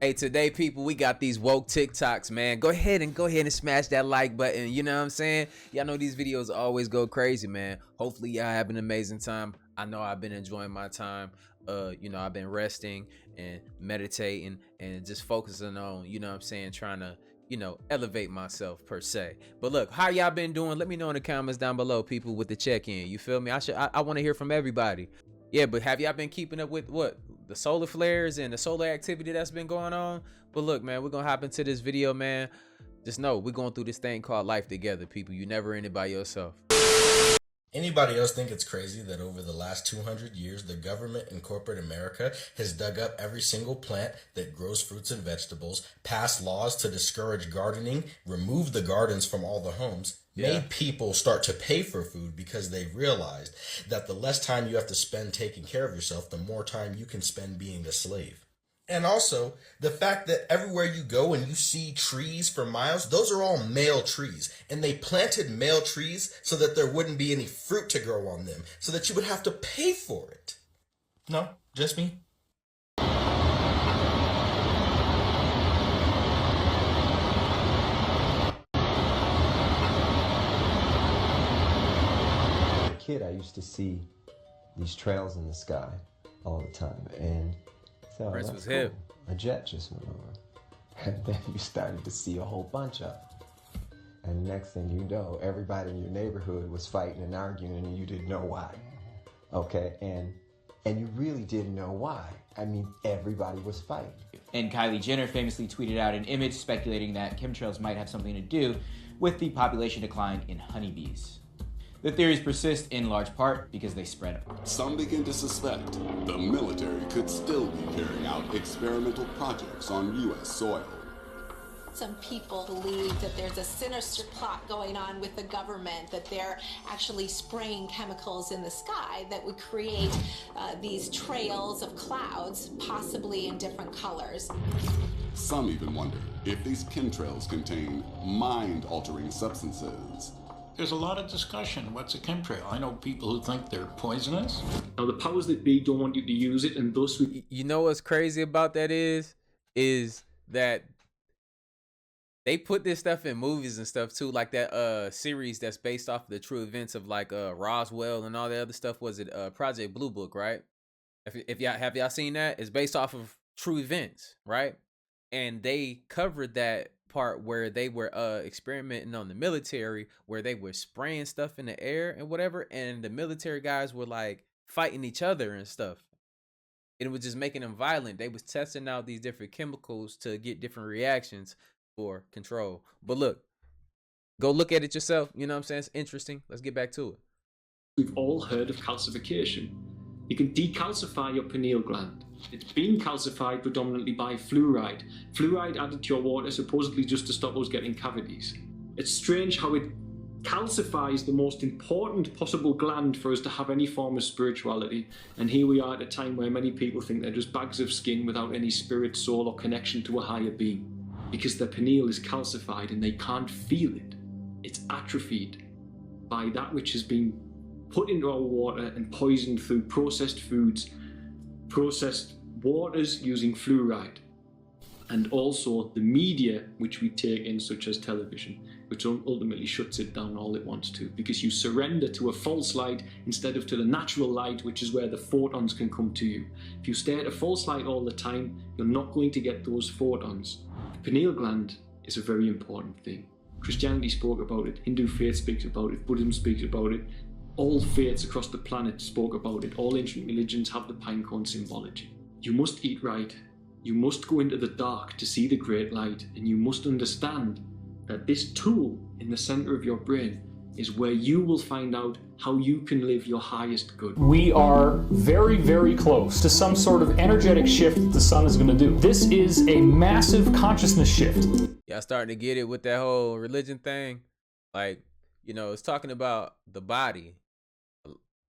Hey, today, people, we got these woke TikToks, man. Go ahead and smash that like button. You know what I'm saying? Y'all know these videos always go crazy, man. Hopefully, y'all have an amazing time. I know I've been enjoying my time. I've been resting and meditating and just focusing on, you know what I'm saying, trying to, elevate myself per se. But look, how y'all been doing? Let me know in the comments down below, people, with the check-in. You feel me? I want to hear from everybody. Yeah, but have y'all been keeping up with what? The solar flares and the solar activity that's been going on? But look, man, we're gonna hop into this video, man. Just know we're going through this thing called life together, people. You never in it by yourself. Anybody else think it's crazy that over the last 200 years, the government in corporate America has dug up every single plant that grows fruits and vegetables, passed laws to discourage gardening, removed the gardens from all the homes, made people start to pay for food because they realized that the less time you have to spend taking care of yourself, the more time you can spend being a slave. And also, the fact that everywhere you go and you see trees for miles, those are all male trees. And they planted male trees so that there wouldn't be any fruit to grow on them, so that you would have to pay for it. No, just me? As a kid, I used to see these trails in the sky all the time. And so Prince was hip. A jet just went over. And then you started to see a whole bunch of them. And next thing you know, everybody in your neighborhood was fighting and arguing and you didn't know why. Okay, and you really didn't know why. I mean, everybody was fighting. And Kylie Jenner famously tweeted out an image speculating that chemtrails might have something to do with the population decline in honeybees. The theories persist in large part because they spread. Some begin to suspect the military could still be carrying out experimental projects on U.S. soil. Some people believe that there's a sinister plot going on with the government, that they're actually spraying chemicals in the sky that would create these trails of clouds, possibly in different colors. Some even wonder if these chemtrails contain mind-altering substances. There's a lot of discussion. What's a chemtrail? I know people who think they're poisonous. Now, the powers that be don't want you to use it, and thus You know what's crazy about that is that they put this stuff in movies and stuff too, like that series that's based off of the true events of like Roswell and all the other stuff. Was it Project Blue Book, right? If y'all have y'all seen that? It's based off of true events, right? And they covered that part where they were experimenting on the military, where they were spraying stuff in the air and whatever, and the military guys were like fighting each other and stuff. And it was just making them violent. They was testing out these different chemicals to get different reactions for control. But look, go look at it yourself. You know what I'm saying? It's interesting. Let's get back to it. we've all heard of calcification. You can decalcify your pineal gland. It's been calcified predominantly by fluoride. Fluoride added to your water supposedly just to stop us getting cavities. It's strange how it calcifies the most important possible gland for us to have any form of spirituality. And here we are at a time where many people think they're just bags of skin without any spirit, soul, or connection to a higher being. Because their pineal is calcified and they can't feel it. It's atrophied by that which has been put into our water and poisoned through processed foods, processed waters using fluoride, and also the media which we take in, such as television, which ultimately shuts it down all it wants to, because you surrender to a false light instead of to the natural light, which is where the photons can come to you. If you stay at a false light all the time, you're not going to get those photons. The pineal gland is a very important thing. Christianity spoke about it, Hindu faith speaks about it, Buddhism speaks about it, all faiths across the planet spoke about it, all ancient religions have the pinecone symbology. You must eat right, you must go into the dark to see the great light, and you must understand that this tool in the center of your brain is where you will find out how you can live your highest good. We are very, very close to some sort of energetic shift that the sun is going to do. This is a massive consciousness shift. Y'all starting to get it with that whole religion thing? Like, you know, it's talking about the body.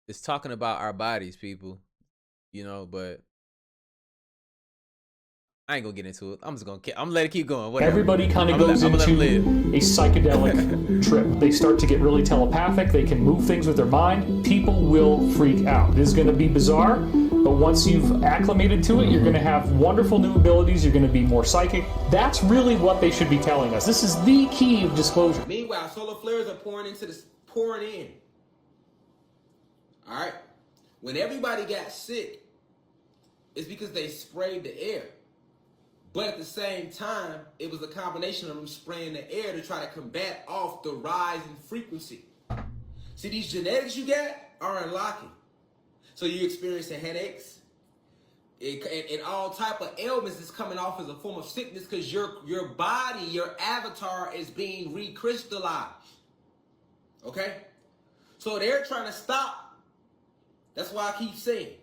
It's talking about our bodies, people. You know, but I ain't gonna get into it. I'm gonna let it keep going. Whatever. Everybody kind of goes into a psychedelic trip. They start to get really telepathic. They can move things with their mind. People will freak out. It is going to be bizarre, But once you've acclimated to it, you're going to have wonderful new abilities. You're going to be more psychic. That's really what they should be telling us. This is the key of disclosure. Meanwhile, solar flares are pouring in. All right. When everybody got sick, it's because they sprayed the air. But at the same time, it was a combination of them spraying the air to try to combat off the rise in frequency. See, these genetics you got are unlocking. So you're experiencing headaches and all type of ailments is coming off as a form of sickness because your body, your avatar is being recrystallized. Okay? So they're trying to stop. That's why I keep saying,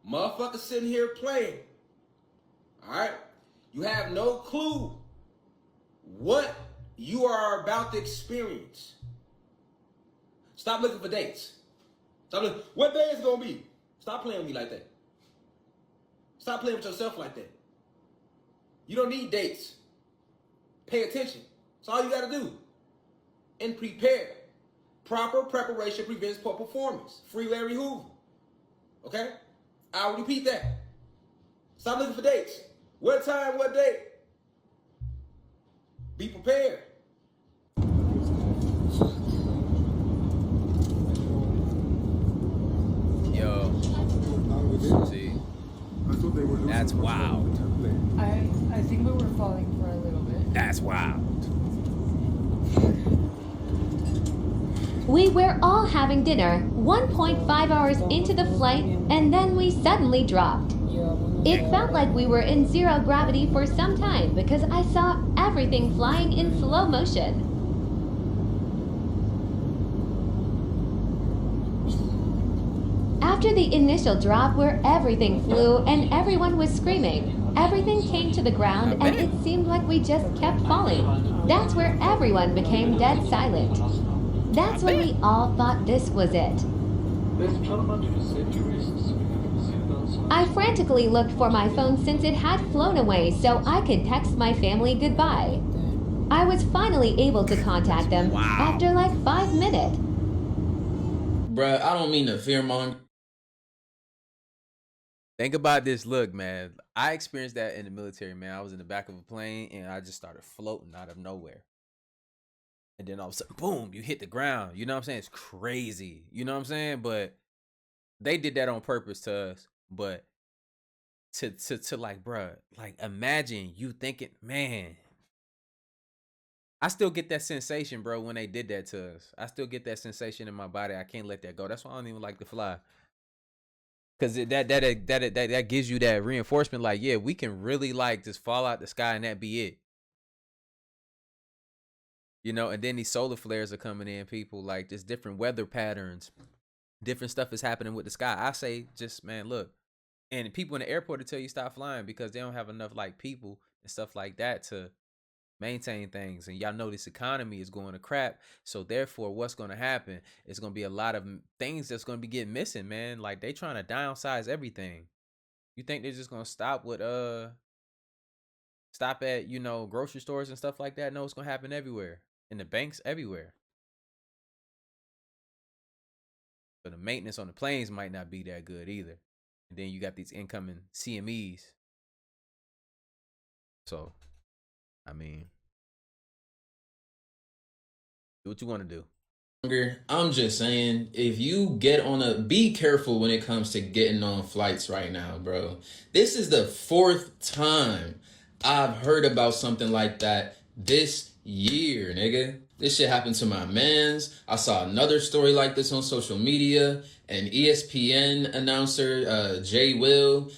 motherfuckers sitting here playing. All right? You have no clue what you are about to experience. Stop looking for dates. Stop looking. What day is it going to be? Stop playing with me like that. Stop playing with yourself like that. You don't need dates. Pay attention. That's all you got to do. And prepare. Proper preparation prevents poor performance. Free Larry Hoover. Okay? I'll repeat that. Stop looking for dates. What time, what date? Be prepared. Yo. See? That's wild. I think we were falling for a little bit. That's wild. We were all having dinner 1.5 hours into the flight, and then we suddenly dropped. It felt like we were in zero gravity for some time because I saw everything flying in slow motion. After the initial drop where everything flew and everyone was screaming, everything came to the ground and it seemed like we just kept falling. That's where everyone became dead silent. That's when we all thought this was it. I frantically looked for my phone since it had flown away so I could text my family goodbye. I was finally able to contact them after like 5 minutes. Bruh, I don't mean to fearmonger. Think about this. Look, man, I experienced that in the military, man. I was in the back of a plane and I just started floating out of nowhere. And then all of a sudden, boom, you hit the ground. You know what I'm saying? It's crazy. You know what I'm saying? But they did that on purpose to us. But to like, bruh, like imagine you thinking, man, I still get that sensation, bro, when they did that to us. I still get that sensation in my body. I can't let that go. That's why I don't even like to fly. Cause that gives you that reinforcement, like, yeah, we can really like just fall out the sky and that be it. You know, and then these solar flares are coming in, people, like just different weather patterns, different stuff is happening with the sky. I say just, man, look, and people in the airport will tell you stop flying because they don't have enough like people and stuff like that to maintain things. And y'all know this economy is going to crap. So therefore, what's going to happen? It's going to be a lot of things that's going to be getting missing, man. Like they trying to downsize everything. You think they're just going to stop with, stop at, you know, grocery stores and stuff like that? No, it's going to happen everywhere. In the banks, everywhere. But the maintenance on the planes might not be that good either. And then you got these incoming CMEs. So, I mean, do what you want to do. I'm just saying, if you get on be careful when it comes to getting on flights right now, bro. This is the 4th time I've heard about something like that this year, nigga. This shit happened to my mans. I saw another story like this on social media. An ESPN announcer, Jay Will,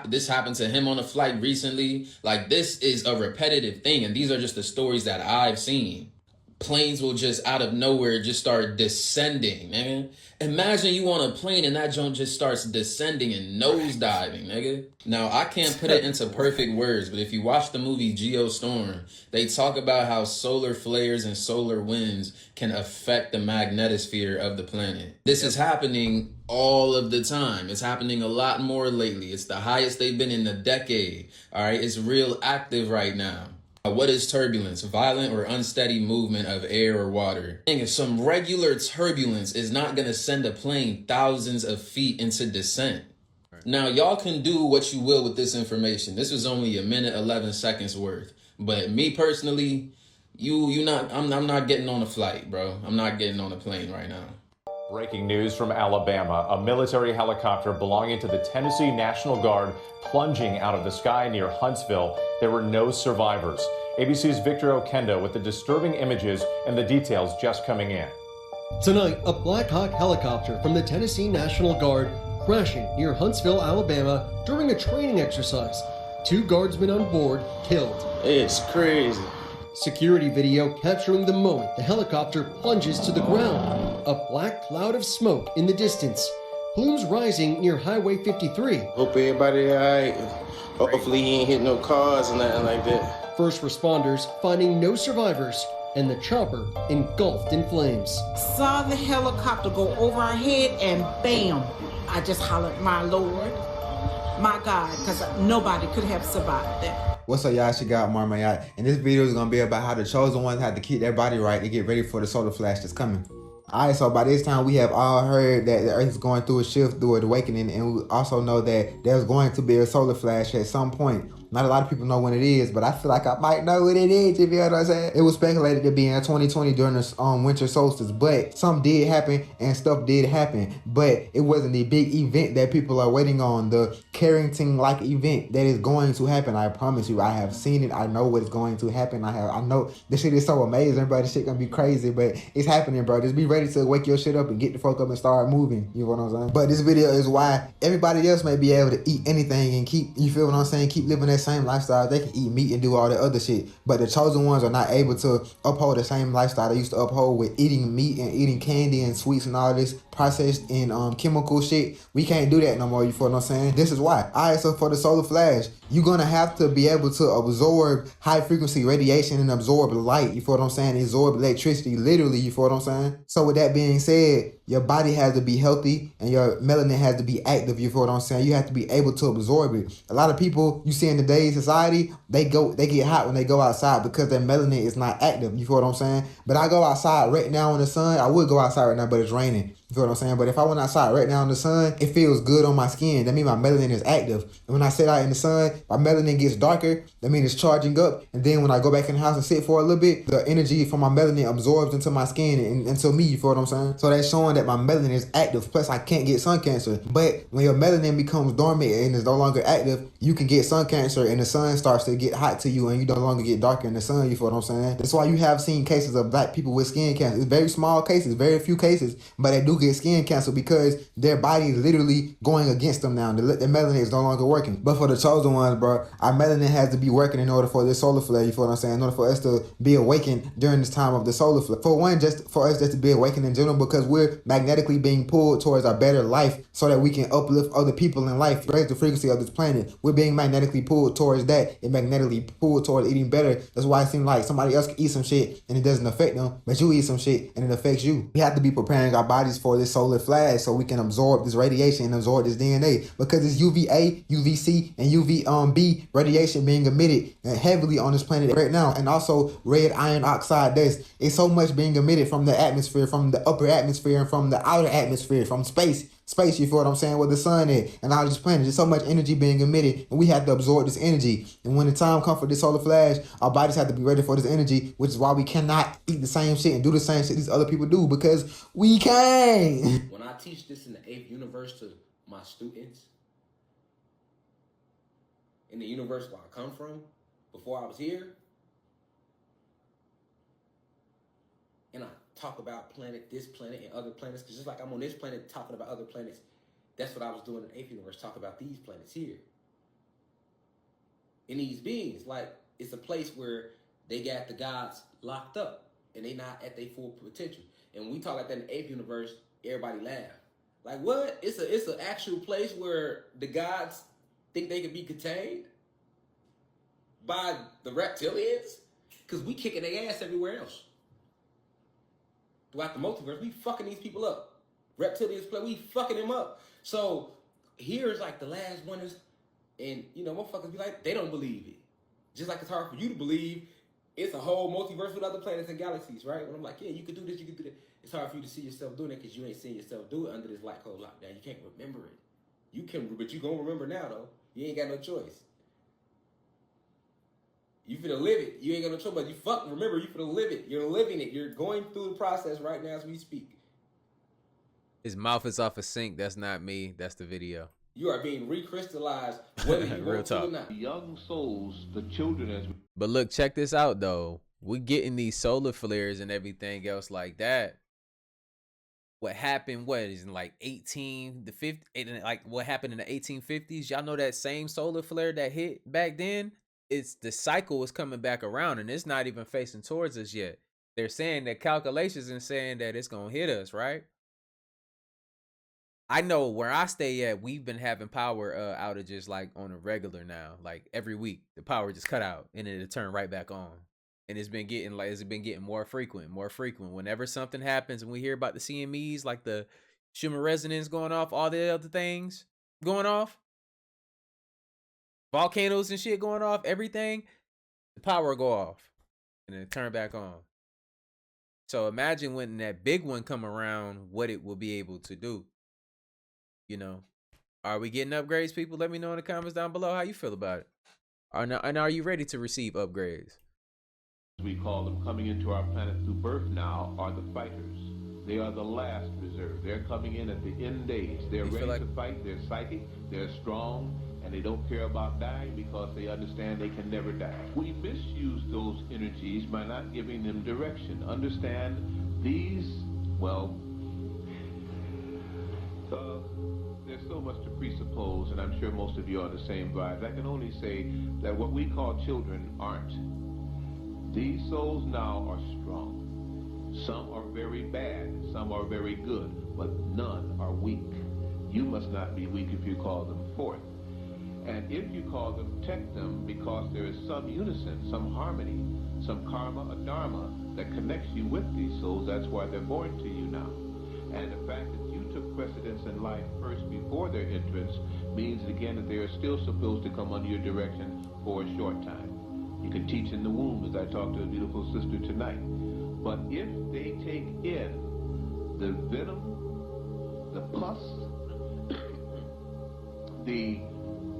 this happened to him on a flight recently. Like, this is a repetitive thing, and these are just the stories that I've seen. Planes will just out of nowhere just start descending, nigga. Imagine you on a plane and that joint just starts descending and nosediving, nigga. Now, I can't put it into perfect words, but if you watch the movie Geostorm, they talk about how solar flares and solar winds can affect the magnetosphere of the planet. This is happening all of the time. It's happening a lot more lately. It's the highest they've been in a decade, all right? It's real active right now. What is turbulence? Violent or unsteady movement of air or water. If some regular turbulence is not going to send a plane thousands of feet into descent. Now, y'all can do what you will with this information. This was only a minute, 11 seconds worth. But me personally, I'm not getting on a flight, bro. I'm not getting on a plane right now. Breaking news from Alabama. A military helicopter belonging to the Tennessee National Guard plunging out of the sky near Huntsville. There were no survivors. ABC's Victor Okenda with the disturbing images and the details just coming in. Tonight, a Black Hawk helicopter from the Tennessee National Guard crashing near Huntsville, Alabama during a training exercise. 2 guardsmen on board killed. It's crazy. Security video capturing the moment the helicopter plunges to the ground. A black cloud of smoke in the distance. Plumes rising near Highway 53. Hope everybody alright. Hopefully he ain't hit no cars or nothing like that. First responders finding no survivors and the chopper engulfed in flames. Saw the helicopter go over our head and bam! I just hollered, my Lord, my God, because nobody could have survived that. What's up, y'all? It's your guy, Marmayat, and this video is going to be about how the chosen ones have to keep their body right to get ready for the solar flash that's coming. Alright, so by this time we have all heard that the earth is going through a shift, through an awakening, and we also know that there's going to be a solar flash at some point. Not a lot of people know when it is, but I feel like I might know what it is, if you know what I'm saying. It was speculated to be in 2020 during the winter solstice, but something did happen and stuff did happen. But it wasn't the big event that people are waiting on, the Carrington-like event that is going to happen. I promise you, I have seen it. I know what's going to happen. I know this shit is so amazing, bro. This shit gonna be crazy, but it's happening, bro. Just be ready to wake your shit up and get the fuck up and start moving. You know what I'm saying? But this video is why everybody else may be able to eat anything and keep, you feel what I'm saying, keep living that same lifestyle. They can eat meat and do all the other shit, but the chosen ones are not able to uphold the same lifestyle they used to uphold with eating meat and eating candy and sweets and all this processed and chemical shit. We can't do that no more, you feel what I'm saying? This is why. Alright, so for the solar flash, you're gonna have to be able to absorb high frequency radiation and absorb light, you feel what I'm saying? Absorb electricity, literally, you feel what I'm saying? So with that being said, your body has to be healthy and your melanin has to be active, you feel what I'm saying? You have to be able to absorb it. A lot of people you see in today's society, they get hot when they go outside because their melanin is not active, you feel what I'm saying? But I go outside right now in the sun. I would go outside right now, but it's raining. You feel what I'm saying? But if I went outside right now in the sun, it feels good on my skin. That means my melanin is active. And when I sit out in the sun, my melanin gets darker. That means it's charging up. And then when I go back in the house and sit for a little bit, the energy from my melanin absorbs into my skin and into me. You feel what I'm saying? So that's showing that my melanin is active. Plus, I can't get sun cancer. But when your melanin becomes dormant and is no longer active, you can get sun cancer and the sun starts to get hot to you and you no longer get darker in the sun. You feel what I'm saying? That's why you have seen cases of black people with skin cancer. It's very small cases, very few cases, but they do get skin cancer because their body is literally going against them now. The melanin is no longer working. But for the chosen ones, bro, our melanin has to be working in order for this solar flare. You feel what I'm saying? In order for us to be awakened during this time of the solar flare. For one, just for us just to be awakened in general, because we're magnetically being pulled towards a better life so that we can uplift other people in life, raise the frequency of this planet. We're being magnetically pulled towards that and magnetically pulled towards eating better. That's why it seems like somebody else can eat some shit and it doesn't affect them, but you eat some shit and it affects you. We have to be preparing our bodies for this solar flash so we can absorb this radiation and absorb this DNA, because it's UVA, UVC, and UVB radiation being emitted heavily on this planet right now, and also red iron oxide dust. It's so much being emitted from the atmosphere, from the upper atmosphere, and from the outer atmosphere, from space, you feel what I'm saying, where the sun is, and all these planets. There's so much energy being emitted, and we have to absorb this energy. And when the time comes for this solar flash, our bodies have to be ready for this energy, which is why we cannot eat the same shit and do the same shit these other people do, because we can't. When I teach this in the 8th universe to my students, in the universe where I come from, before I was here, and I talk about this planet and other planets, because just like I'm on this planet talking about other planets, that's what I was doing in the 8th universe, talk about these planets here. And these beings, like, it's a place where they got the gods locked up and they not at their full potential. And when we talk like that in the 8th universe, everybody laugh. Like, what? It's an actual place where the gods think they can be contained by the reptilians? Because we kicking their ass everywhere else. Throughout the multiverse, we fucking these people up. Reptilians play, we fucking them up. So here's like the last one is, and you know, motherfuckers be like, they don't believe it. Just like it's hard for you to believe it's a whole multiverse with other planets and galaxies, right? When I'm like, yeah, you can do this, you can do that. It's hard for you to see yourself doing it because you ain't seen yourself do it under this black hole lockdown. You can't remember it. You can, but you gonna remember now though. You ain't got no choice. You finna live it. You ain't got no choice, but remember, you finna live it. You're living it. You're going through the process right now as we speak. His mouth is off a sync. That's not me. That's the video. You are being recrystallized, whether you want to or not. Young souls, the children as. But look, check this out though. We're getting these solar flares and everything else like that. What happened? What is in like what happened in the 1850s? Y'all know that same solar flare that hit back then? It's the cycle is coming back around, and it's not even facing towards us yet. They're saying that calculations and saying that it's gonna hit us, right? I know where I stay at, we've been having power outages like on a regular now. Like every week, the power just cut out and it'll turn right back on. And it's been getting more frequent. Whenever something happens and we hear about the CMEs, like the Schumann resonance going off, all the other things going off, volcanoes and shit going off, everything, the power will go off and then turn back on. So imagine when that big one come around, what it will be able to do. You know, are we getting upgrades, people? Let me know in the comments down below how you feel about it. And are you ready to receive upgrades? We call them, coming into our planet through birth now, are the fighters. They are the last reserve. They're coming in at the end days. They're ready to fight. They're psychic. They're strong. And they don't care about dying because they understand they can never die. We misuse those energies by not giving them direction. Understand these, there's so much to presuppose, and I'm sure most of you are the same vibe. I can only say that what we call children aren't. These souls now are strong. Some are very bad, some are very good, but none are weak. You must not be weak if you call them forth. And if you call them, protect them, because there is some unison, some harmony, some karma, a dharma that connects you with these souls. That's why they're born to you now. And the fact that you took precedence in life first before their entrance means again that they are still supposed to come under your direction for a short time. You can teach in the womb, as I talked to a beautiful sister tonight. But if they take in the venom, the pus, the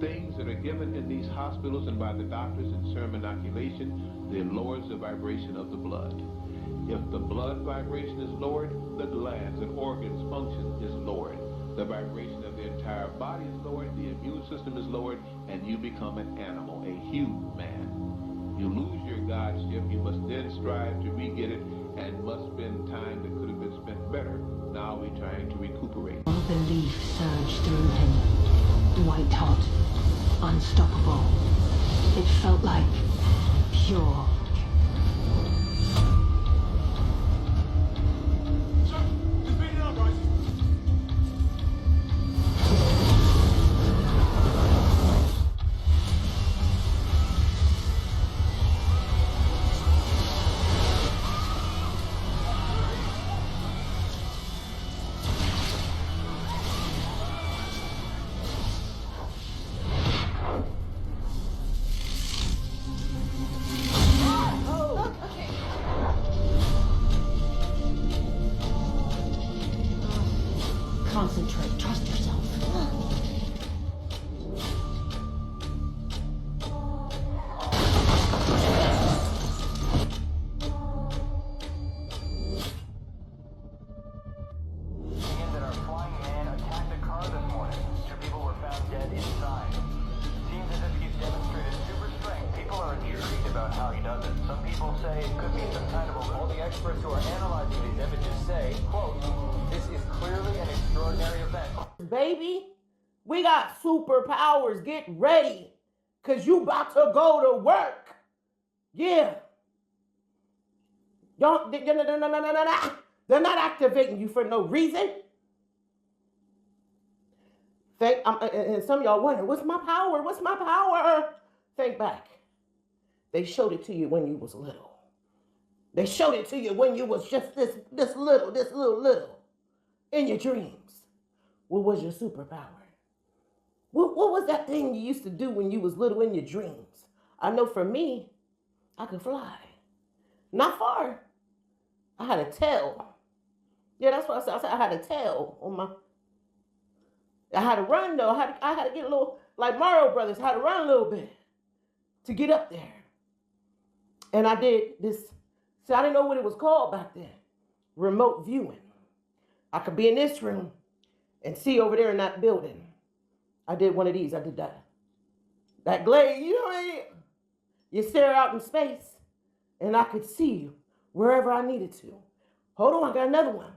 things that are given in these hospitals and by the doctors in serum inoculation, it lowers the vibration of the blood. If the blood vibration is lowered, the glands and organs function is lowered. The vibration of the entire body is lowered, the immune system is lowered, and you become an animal, a human. You lose your godship, you must then strive to re-get it, and must spend time that could have been spent better. Now we're trying to recuperate. Belief surged through him. White hot, unstoppable. It felt like pure. Concentrate, trust yourself. Baby, we got superpowers. Get ready, because you about to go to work. Yeah. Don't, they're not activating you for no reason. And some of y'all wonder, what's my power? What's my power? Think back. They showed it to you when you was little. They showed it to you when you was just this little in your dreams. What was your superpower? What was that thing you used to do when you was little in your dreams? I know for me, I could fly. Not far. I had a tail. Yeah, that's what I said. I said I had a tail on my... I had to run though. I had to get a little, like Mario Brothers, I had to run a little bit to get up there. And I did this. See, I didn't know what it was called back then. Remote viewing. I could be in this room and see over there in that building. I did one of these. I did that. That glade, you know what I mean? You stare out in space, and I could see you wherever I needed to. Hold on, I got another one.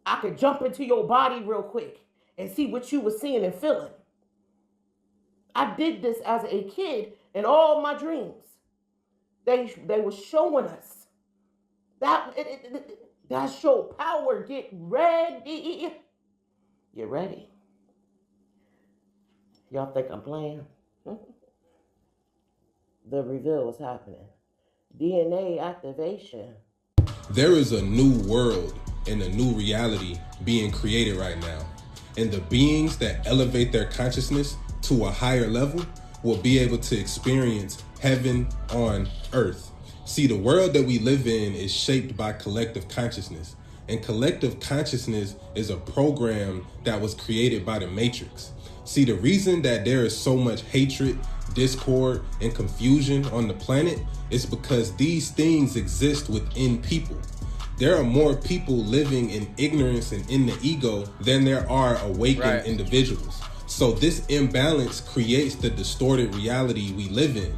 I could jump into your body real quick and see what you were seeing and feeling. I did this as a kid in all my dreams. They were showing us that show power. Get ready. Get ready. Y'all think I'm playing? The reveal is happening. DNA activation. There is a new world and a new reality being created right now. And the beings that elevate their consciousness to a higher level will be able to experience heaven on earth. See, the world that we live in is shaped by collective consciousness. And collective consciousness is a program that was created by the Matrix. See, the reason that there is so much hatred, discord, and confusion on the planet is because these things exist within people. There are more people living in ignorance and in the ego than there are awakened individuals. So this imbalance creates the distorted reality we live in.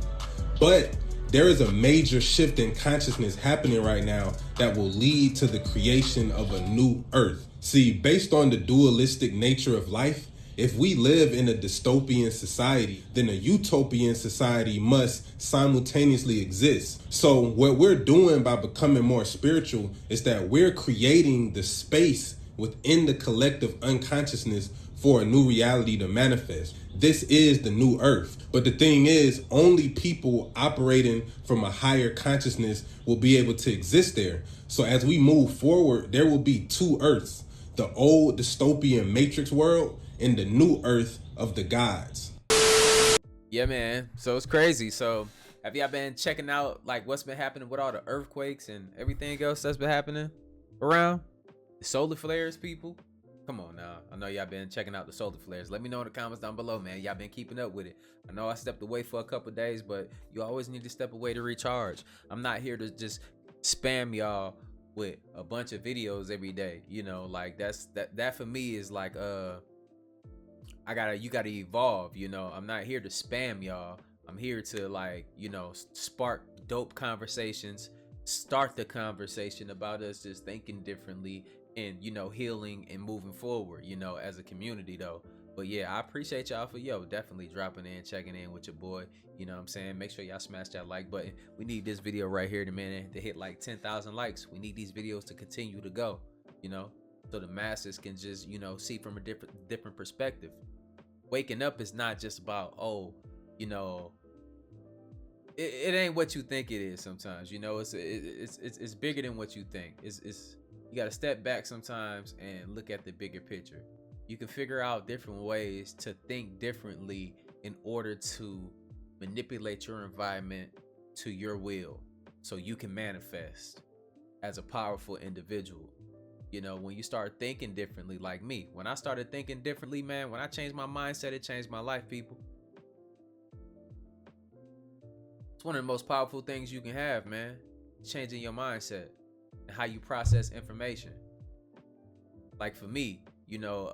But there is a major shift in consciousness happening right now that will lead to the creation of a new earth. See, based on the dualistic nature of life, if we live in a dystopian society, then a utopian society must simultaneously exist. So what we're doing by becoming more spiritual is that we're creating the space within the collective unconsciousness for a new reality to manifest. This is the new earth. But the thing is, only people operating from a higher consciousness will be able to exist there. So as we move forward, there will be two earths: the old dystopian matrix world and the new earth of the gods. Yeah, man. So it's crazy. So have y'all been checking out like what's been happening with all the earthquakes and everything else that's been happening around? The solar flares, people. Come on now. I know y'all been checking out the solar flares. Let me know in the comments down below, man. Y'all been keeping up with it. I know I stepped away for a couple days, but you always need to step away to recharge. I'm not here to just spam y'all with a bunch of videos every day. You know, like that for me is like you gotta evolve. You know, I'm not here to spam y'all. I'm here to, like, you know, spark dope conversations, start the conversation about us just thinking differently and, you know, healing and moving forward, you know, as a community though. But yeah, I appreciate y'all for definitely dropping in, checking in with your boy. You know what I'm saying? Make sure y'all smash that like button. We need this video right here to hit like 10,000 likes. We need these videos to continue to go, you know, so the masses can just, you know, see from a different perspective. Waking up is not just about, oh, you know, it ain't what you think it is sometimes, you know. It's bigger than what you think. You got to step back sometimes and look at the bigger picture. You can figure out different ways to think differently in order to manipulate your environment to your will so you can manifest as a powerful individual. You know, when you start thinking differently, like me, when I started thinking differently, man, when I changed my mindset, it changed my life, people. It's one of the most powerful things you can have, man. Changing your mindset and how you process information. Like for me, you know,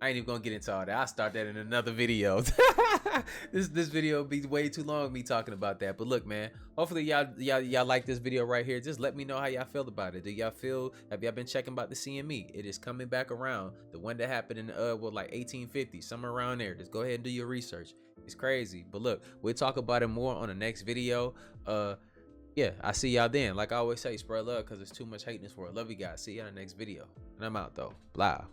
I ain't even gonna get into all that. I'll start that in another video. This video will be way too long me talking about that. But look, man, hopefully y'all like this video right here. Just let me know how y'all feel about it. Have y'all been checking about the CME? It is coming back around. The one that happened in like 1850, somewhere around there. Just go ahead and do your research. It's crazy. But look, we'll talk about it more on the next video. Yeah, I see y'all then. Like I always say, spread love because there's too much hate in this world. Love you guys. See you in the next video. And I'm out though. Blah.